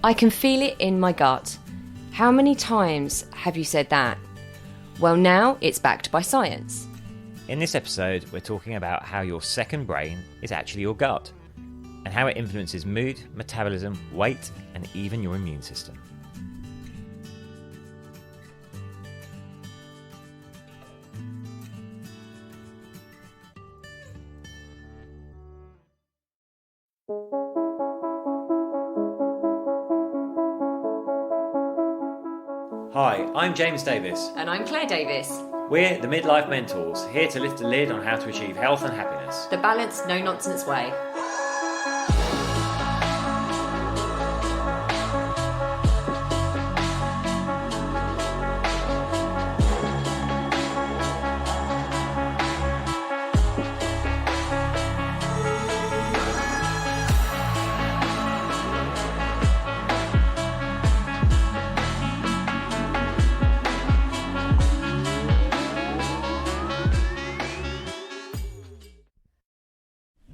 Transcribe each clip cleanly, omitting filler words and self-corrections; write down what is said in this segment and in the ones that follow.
I can feel it in my gut. How many times have you said that? Well, now it's backed by science. In this episode, we're talking about how your second brain is actually your gut, and how it influences mood, metabolism, weight, and even your immune system. Hi, I'm James Davis. And I'm Claire Davis. We're the Midlife Mentors, here to lift the lid on how to achieve health and happiness. The balanced, no-nonsense way.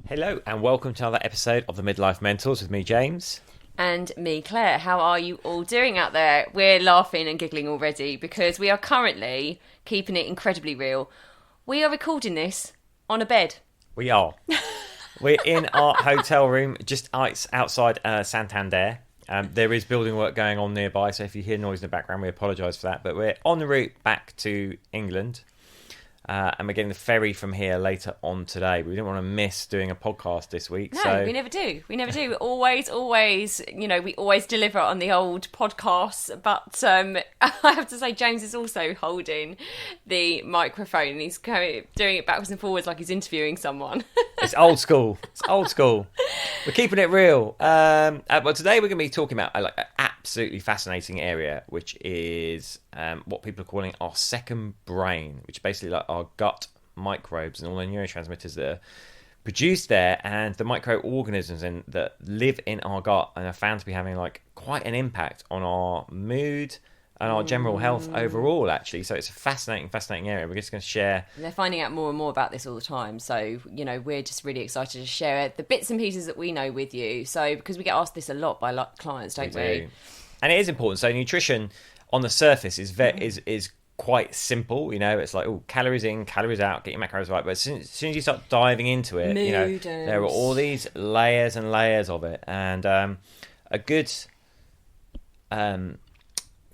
Hello and welcome to another episode of the Midlife Mentors with me, James. And me, Claire. How are you all doing out there? We're laughing and giggling already because we are currently keeping it incredibly real. We are recording this on a bed. We are. We're in our hotel room just outside Santander. There is building work going on nearby, so if you hear noise in the background, we apologise for that. But we're on the route back to England. And we're getting the ferry from here later on today. We didn't want to miss doing a podcast this week. No, we never do. We never do. We always, we always deliver on the old podcasts. But I have to say, James is also holding the microphone and he's doing it backwards and forwards like he's interviewing someone. It's old school. It's old school. We're keeping it real. But today we're going to be talking about an absolutely fascinating area, which is what people are calling our second brain, which is basically like our gut microbes and all the neurotransmitters that are produced there, and the microorganisms that live in our gut and are found to be having quite an impact on our mood and our general health overall, actually. So it's a fascinating area. We're just going to share. They're finding out more and more about this all the time. So, we're just really excited to share the bits and pieces that we know with you. So, because we get asked this a lot by clients, don't we? And it is important. So nutrition on the surface is quite simple. It's like, calories in, calories out, get your macros right. But as soon as you start diving into it, there are all these layers and layers of it. And a good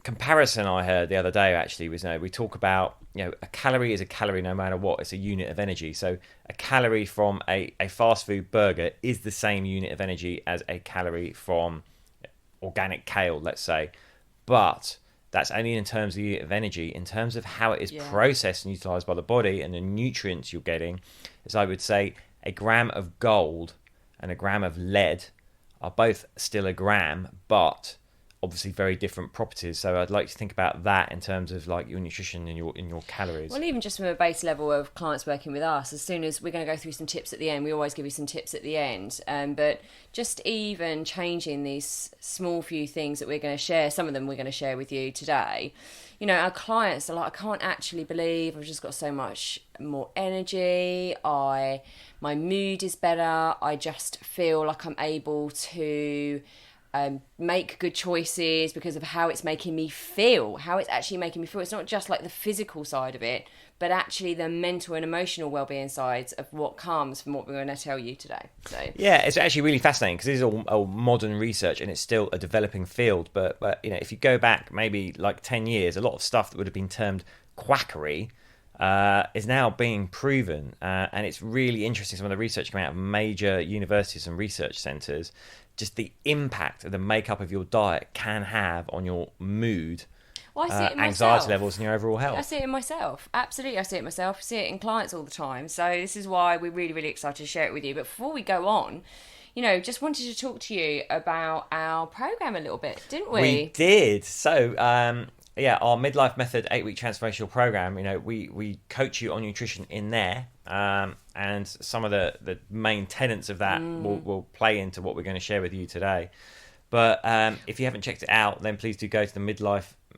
comparison I heard the other day actually was, we talk about, a calorie is a calorie no matter what. It's a unit of energy. So a calorie from a fast food burger is the same unit of energy as a calorie from organic kale, let's say. But that's only in terms of the unit of energy. In terms of how it is processed and utilised by the body and the nutrients you're getting, as I would say, a gram of gold and a gram of lead are both still a gram, but obviously very different properties. So I'd like to think about that in terms of your nutrition and your calories. Well, even just from a base level of clients working with us, as soon as we're going to go through some tips at the end, we always give you some tips at the end. But just even changing these small few things that we're going to share, some of them we're going to share with you today. Our clients are like, I can't actually believe I've just got so much more energy. My mood is better. I just feel like I'm able to make good choices because of how it's making me feel, how it's actually making me feel. It's not just like the physical side of it, but actually the mental and emotional well-being sides of what comes from what we're going to tell you today. So yeah, it's actually really fascinating because this is all modern research and it's still a developing field. But if you go back maybe 10 years, a lot of stuff that would have been termed quackery is now being proven. And it's really interesting, some of the research coming out of major universities and research centres, just the impact of the makeup of your diet can have on your mood, I see it in anxiety myself. levels, and your overall health. I see it in myself. Absolutely, I see it myself. I see it in clients all the time. So this is why we're really, really excited to share it with you. But before we go on, just wanted to talk to you about our program a little bit, didn't we? We did. So, our Midlife Method 8-week transformational program, we coach you on nutrition in there. And some of the main tenets of that will play into what we're going to share with you today. But if you haven't checked it out, then please do go to the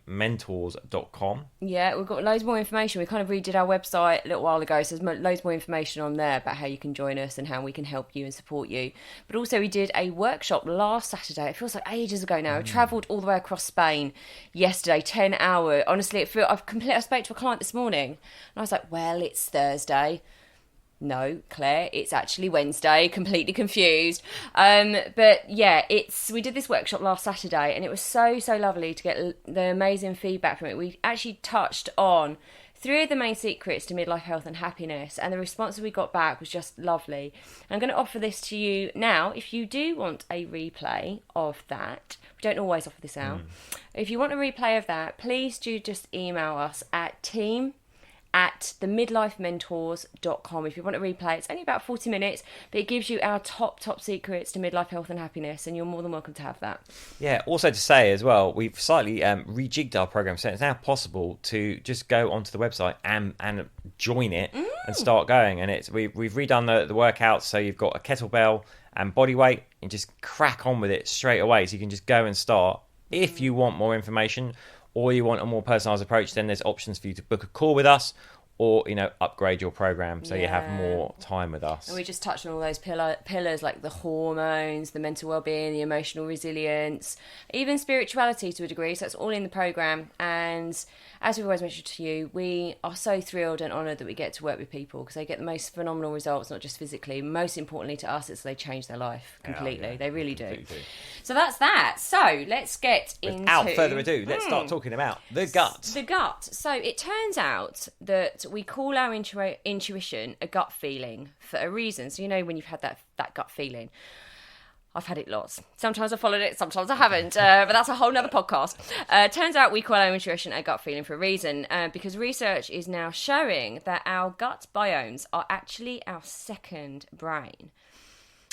midlifementors.com. Yeah, we've got loads more information. We kind of redid our website a little while ago, so there's loads more information on there about how you can join us and how we can help you and support you. But also we did a workshop last Saturday. It feels like ages ago now. I travelled all the way across Spain yesterday, 10 hour. Honestly, I spoke to a client this morning and I was like, well, it's Thursday. No, Claire, it's actually Wednesday. Completely confused. But yeah, we did this workshop last Saturday, and it was so lovely to get the amazing feedback from it. We actually touched on 3 of the main secrets to midlife health and happiness, and the response we got back was just lovely. I'm going to offer this to you now. If you do want a replay of that, we don't always offer this out. If you want a replay of that, please do just email us at team@themidlifementors.com. If you want to replay, it's only about 40 minutes, but it gives you our top secrets to midlife health and happiness, and you're more than welcome to have that. Yeah, also to say as well, we've slightly rejigged our program, so it's now possible to just go onto the website and join it and start going. And we've redone the workouts, so you've got a kettlebell and body weight, and just crack on with it straight away. So you can just go and start. If you want more information, or you want a more personalised approach, then there's options for you to book a call with us, or upgrade your program so you have more time with us. And we just touched on all those pillars like the hormones, the mental well-being, the emotional resilience, even spirituality to a degree. So it's all in the program. And as we've always mentioned to you, we are so thrilled and honoured that we get to work with people because they get the most phenomenal results, not just physically. Most importantly to us, it's they change their life completely. Yeah, they really do. So that's that. So let's get Without further ado, let's start talking about the gut. The gut. So it turns out that we call our intuition a gut feeling for a reason. So when you've had that gut feeling. I've had it lots. Sometimes I followed it, sometimes I haven't. But that's a whole nother podcast. Turns out we call our intuition a gut feeling for a reason, because research is now showing that our gut biomes are actually our second brain.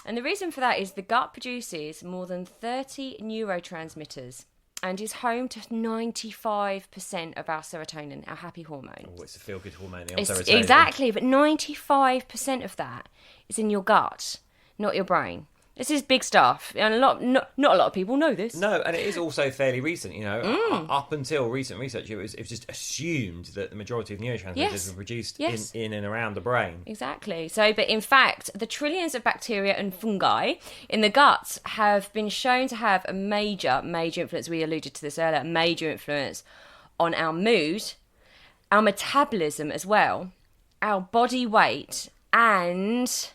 And the reason for that is the gut produces more than 30 neurotransmitters and is home to 95% of our serotonin, our happy hormone. Oh, it's a feel-good hormone, the serotonin. Exactly, but 95% of that is in your gut, not your brain. This is big stuff, and not a lot of people know this. No, and it is also fairly recent. Up until recent research, it was just assumed that the majority of neurotransmitters were produced in and around the brain. Exactly. So, but in fact, the trillions of bacteria and fungi in the gut have been shown to have a major influence. We alluded to this earlier. Major influence on our mood, our metabolism as well, our body weight, and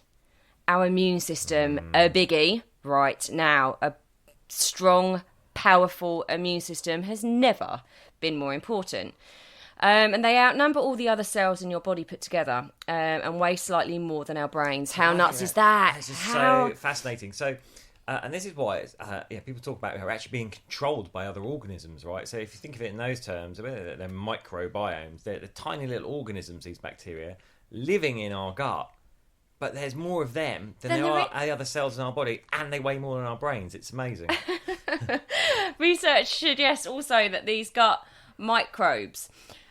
our immune system. A biggie right now. A strong, powerful immune system has never been more important. And they outnumber all the other cells in your body put together, and weigh slightly more than our brains. How nuts is that? This is so fascinating. So, and this is why people talk about how we're actually being controlled by other organisms, right? So if you think of it in those terms, they're microbiomes. They're the tiny little organisms, these bacteria, living in our gut. But there's more of them than there are other cells in our body, and they weigh more than our brains. It's amazing. Research suggests also that these gut microbes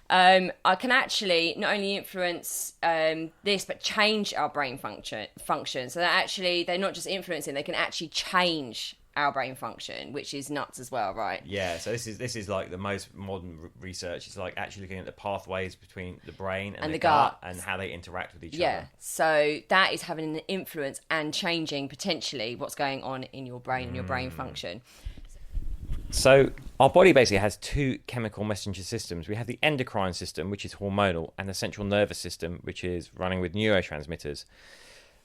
can actually not only influence this, but change our brain function. So they're not just influencing; they can actually change our brain function, which is nuts as well, right? Yeah, so this is like the most modern research. It's like actually looking at the pathways between the brain and the gut and how they interact with each other. Yeah, so that is having an influence and changing potentially what's going on in your brain and your brain function. So our body basically has 2 chemical messenger systems. We have the endocrine system, which is hormonal, and the central nervous system, which is running with neurotransmitters.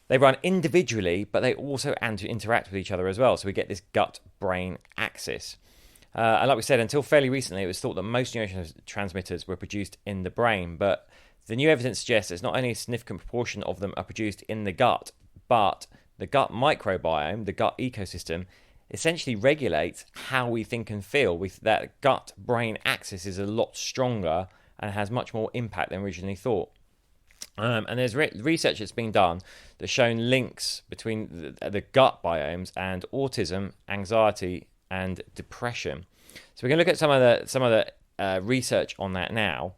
They run individually, but they also interact with each other as well. So we get this gut-brain axis. And like we said, until fairly recently, it was thought that most neurotransmitters were produced in the brain. But the new evidence suggests that not only a significant proportion of them are produced in the gut, but the gut microbiome, the gut ecosystem, essentially regulates how we think and feel. That gut-brain axis is a lot stronger and has much more impact than originally thought. And there's research that's been done that's shown links between the gut biomes and autism, anxiety, and depression. So we're going to look at some of the research on that now.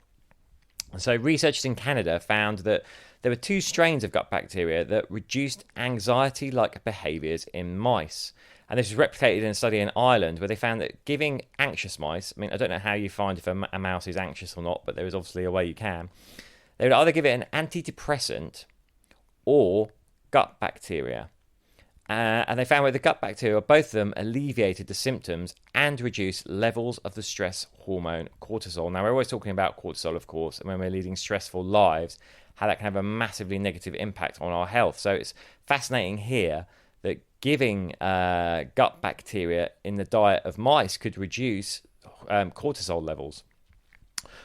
So researchers in Canada found that there were 2 strains of gut bacteria that reduced anxiety-like behaviours in mice. And this was replicated in a study in Ireland where they found that giving anxious mice, I mean, I don't know how you find if a mouse is anxious or not, but there is obviously a way you can. They would either give it an antidepressant or gut bacteria. And they found where the gut bacteria, both of them, alleviated the symptoms and reduced levels of the stress hormone cortisol. Now, we're always talking about cortisol, of course, and when we're leading stressful lives, how that can have a massively negative impact on our health. So it's fascinating here that giving gut bacteria in the diet of mice could reduce cortisol levels.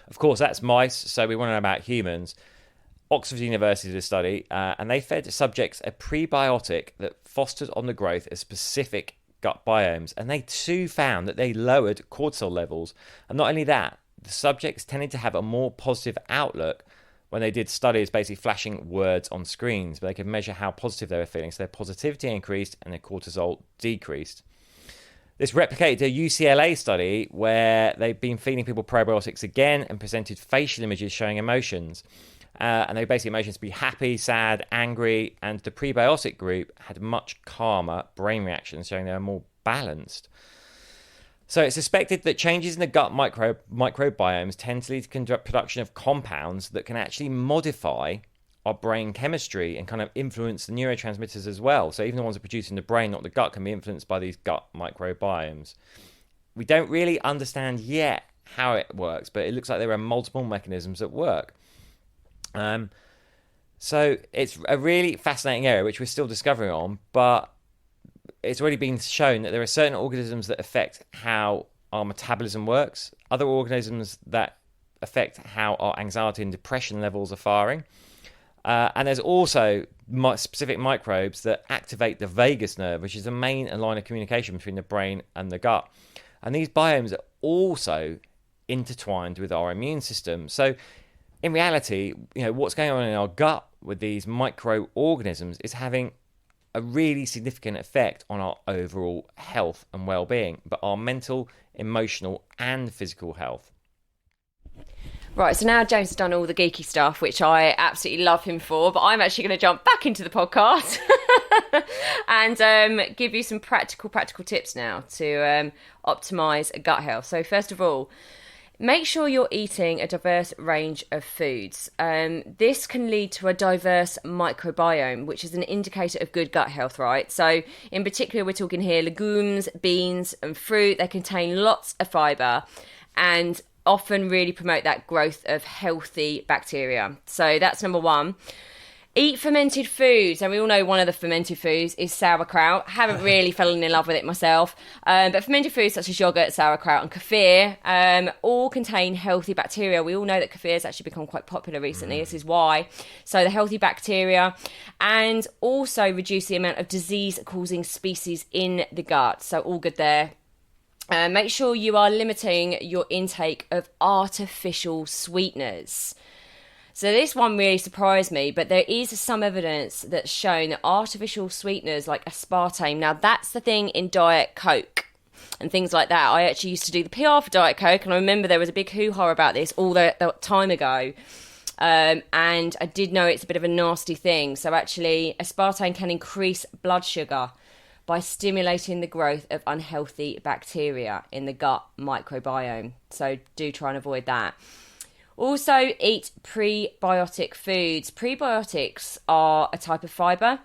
Of course, that's mice, so we want to know about humans. Oxford University did a study, and they fed subjects a prebiotic that fostered on the growth of specific gut biomes, and they too found that they lowered cortisol levels. And not only that, the subjects tended to have a more positive outlook when they did studies basically flashing words on screens, but they could measure how positive they were feeling. So their positivity increased and their cortisol decreased. This replicated a UCLA study where they've been feeding people probiotics again and presented facial images showing emotions. And they basically emotions to be happy, sad, angry, and the prebiotic group had much calmer brain reactions, showing they were more balanced. So it's suspected that changes in the gut microbiomes tend to lead to production of compounds that can actually modify our brain chemistry and kind of influence the neurotransmitters as well. So even the ones that are produced in the brain, not the gut, can be influenced by these gut microbiomes. We don't really understand yet how it works, but it looks like there are multiple mechanisms at work. So it's a really fascinating area which we're still discovering on, but it's already been shown that there are certain organisms that affect how our metabolism works, other organisms that affect how our anxiety and depression levels are firing, and there's also specific microbes that activate the vagus nerve, which is the main line of communication between the brain and the gut. And these biomes are also intertwined with our immune system. So in reality, what's going on in our gut with these microorganisms is having a really significant effect on our overall health and well-being, but our mental, emotional, and physical health. Right, so now James has done all the geeky stuff, which I absolutely love him for, but I'm actually going to jump back into the podcast and give you some practical tips now to optimise gut health. So first of all, make sure you're eating a diverse range of foods. This can lead to a diverse microbiome, which is an indicator of good gut health, right? So in particular, we're talking here legumes, beans and fruit. They contain lots of fibre and often really promote that growth of healthy bacteria. So that's number one. Eat fermented foods, and we all know one of the fermented foods is sauerkraut. Haven't really fallen in love with it myself, but fermented foods such as yogurt, sauerkraut and kefir all contain healthy bacteria. We all know that kefir has actually become quite popular recently. This is why. So the healthy bacteria, and also reduce the amount of disease-causing species in the gut. So all good there. Make sure you are limiting your intake of artificial sweeteners. So this one really surprised me, but there is some evidence that's shown that artificial sweeteners like aspartame, now that's the thing in Diet Coke and things like that. I actually used to do the PR for Diet Coke, and I remember there was a big hoo-ha about this all that time ago. And I did know it's a bit of a nasty thing. So actually, aspartame can increase blood sugar by stimulating the growth of unhealthy bacteria in the gut microbiome. So do try and avoid that. Also, eat prebiotic foods. Prebiotics are a type of fibre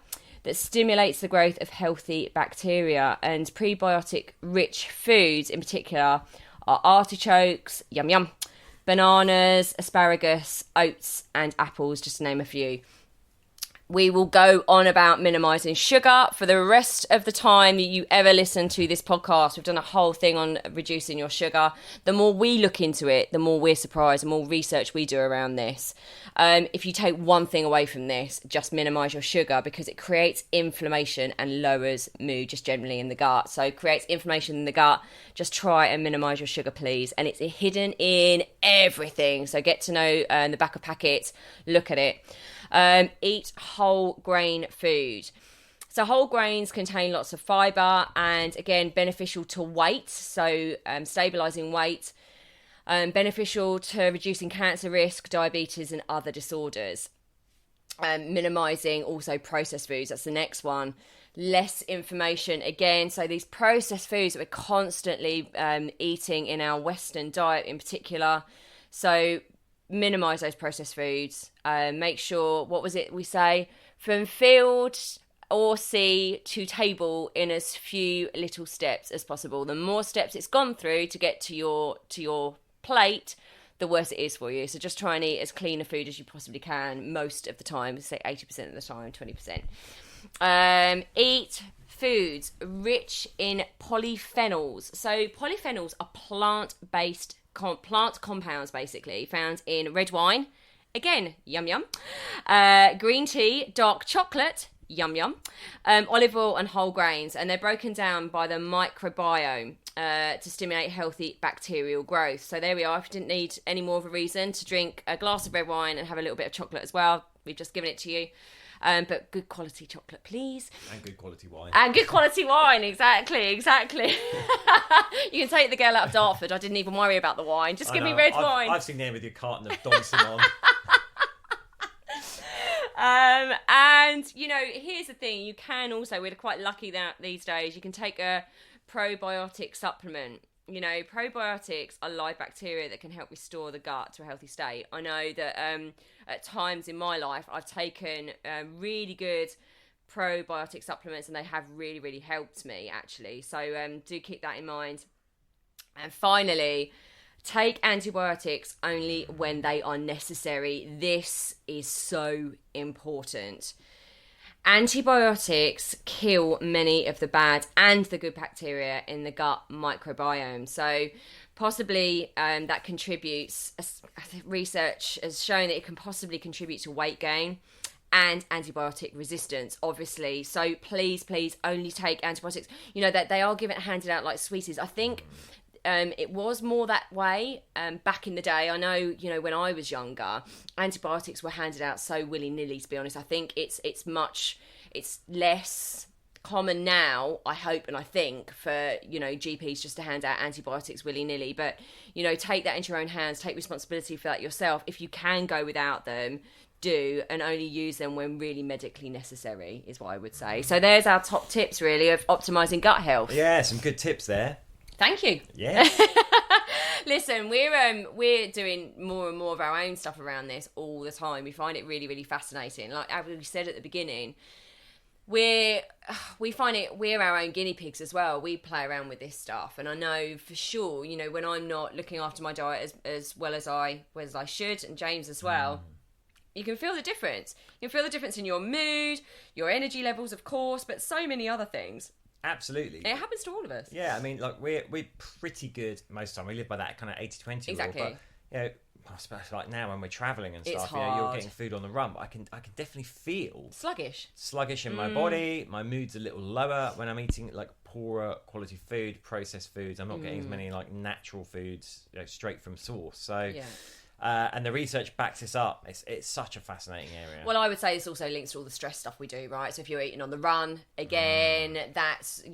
that stimulates the growth of healthy bacteria, and prebiotic-rich foods in particular are artichokes, yum yum, bananas, asparagus, oats and apples, just to name a few. We will go on about minimising sugar for the rest of the time that you ever listen to this podcast. We've done a whole thing on reducing your sugar. The more we look into it, the more we're surprised, the more research we do around this. If you take one thing away from this, just minimise your sugar, because it creates inflammation and lowers mood just generally in the gut. So it creates inflammation in the gut. Just try and minimise your sugar, please. And it's hidden in everything. So get to know the back of packets, look at it. Eat whole grain food. So whole grains contain lots of fibre and, again, beneficial to weight, so stabilising weight, beneficial to reducing cancer risk, diabetes and other disorders. Minimizing also processed foods. That's the next one. Less information again. So these processed foods that we're constantly eating in our Western diet in particular. So minimize those processed foods. Make sure, what was it we say? From field or sea to table in as few little steps as possible. The more steps it's gone through to get to your plate, the worse it is for you. So just try and eat as clean a food as you possibly can most of the time, say 80% of the time, 20%. Eat foods rich in polyphenols. So polyphenols are plant compounds basically found in red wine. Again, yum yum. Green tea, dark chocolate, yum yum. Olive oil and whole grains. And they're broken down by the microbiome to stimulate healthy bacterial growth. So there we are. If you didn't need any more of a reason to drink a glass of red wine and have a little bit of chocolate as well, we've just given it to you. But good quality chocolate, please. And good quality wine. And good quality wine, exactly. You can take the girl out of Dartford. I didn't even worry about the wine. Just give me red wine. I've seen there with your carton of Dyson on. And, here's the thing. You can also, we're quite lucky that these days, you can take a probiotic supplement. Probiotics are live bacteria that can help restore the gut to a healthy state. I know that at times in my life, I've taken really good probiotic supplements and they have really, really helped me, actually. So do keep that in mind. And finally, take antibiotics only when they are necessary. This is so important. Antibiotics kill many of the bad and the good bacteria in the gut microbiome. So possibly that contributes, research has shown that it can possibly contribute to weight gain and antibiotic resistance, obviously. So please only take antibiotics. That they are handed out like sweeties. I think it was more that way back in the day. I know, when I was younger, antibiotics were handed out so willy-nilly, to be honest. I think it's less common now, I hope and I think, for, GPs just to hand out antibiotics willy-nilly. But, take that into your own hands, take responsibility for that yourself. If you can go without them, do, and only use them when really medically necessary, is what I would say. So there's our top tips, really, of optimising gut health. Yeah, some good tips there. Thank you. Yeah. Listen, we're doing more and more of our own stuff around this all the time. We find it really, really fascinating. Like we said at the beginning, we find it, we're our own guinea pigs as well. We play around with this stuff, and I know for sure, when I'm not looking after my diet as well as I should, and James as well. You can feel the difference. You can feel the difference in your mood, your energy levels, of course, but so many other things. Absolutely. It happens to all of us. Yeah, I mean, like, we're pretty good most of the time. We live by that kind of 80-20 exactly. rule. But, I suppose like now when we're travelling and stuff, hard. you're getting food on the run, but I can definitely feel sluggish in my body. My mood's a little lower when I'm eating like poorer quality food, processed foods. I'm not getting as many like natural foods, straight from source. So yeah. And the research backs this up. It's such a fascinating area. Well, I would say this also links to all the stress stuff we do, right? So if you're eating on the run, again, that's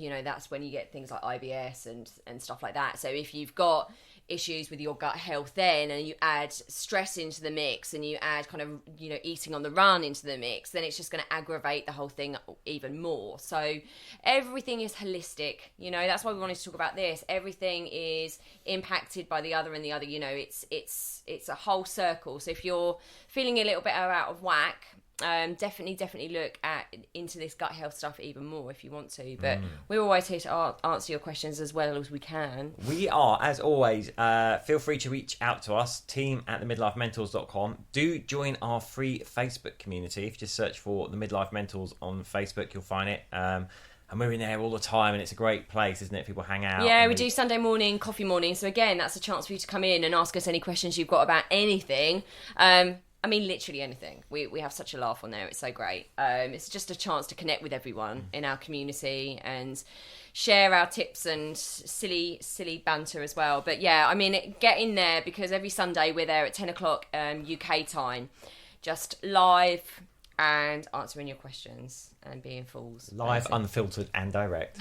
when you get things like IBS and stuff like that. So if you've got issues with your gut health then, and you add stress into the mix, and you add kind of eating on the run into the mix, then it's just going to aggravate the whole thing even more. So everything is holistic, that's why we wanted to talk about this. Everything is impacted by the other, and the other, it's a whole circle. So if you're feeling a little bit out of whack, definitely look into this gut health stuff even more if you want to. But we're always here to answer your questions as well as we can. We are, as always. Feel free to reach out to us, team@themidlifementors.com. Do join our free Facebook community. If you just search for the Midlife Mentors on Facebook, you'll find it. And we're in there all the time, and it's a great place, isn't it? People hang out. Yeah, we do Sunday morning, coffee morning. So again, that's a chance for you to come in and ask us any questions you've got about anything. Literally anything. We have such a laugh on there. It's so great. It's just a chance to connect with everyone in our community and share our tips and silly banter as well. But yeah, get in there, because every Sunday we're there at 10 o'clock UK time, just live and answering your questions and being fools. Live, unfiltered and direct.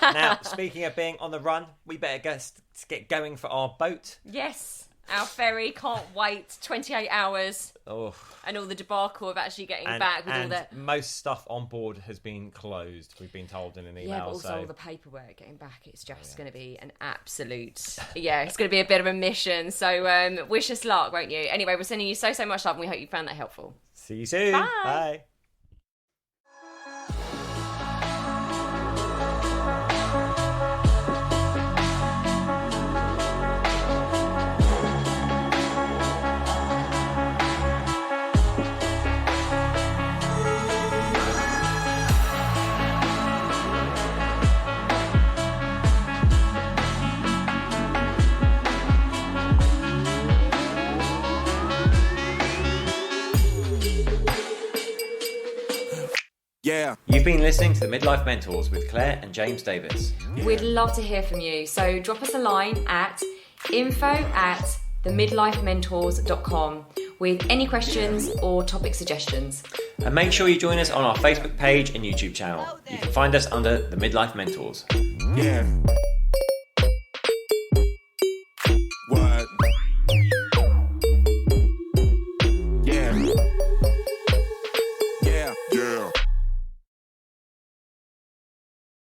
Now, speaking of being on the run, we better get going for our boat. Yes. Our ferry can't wait 28 hours. Oh. And all the debacle of actually getting back with all that. Most stuff on board has been closed, we've been told in an email. Yeah, but also all the paperwork getting back, it's just going to be an absolute... Yeah, it's going to be a bit of a mission. So wish us luck, won't you? Anyway, we're sending you so much love and we hope you found that helpful. See you soon. Bye. Bye. Yeah. You've been listening to the Midlife Mentors with Claire and James Davis. We'd love to hear from you. So drop us a line at info@themidlifementors.com with any questions or topic suggestions. And make sure you join us on our Facebook page and YouTube channel. You can find us under the Midlife Mentors. Yeah.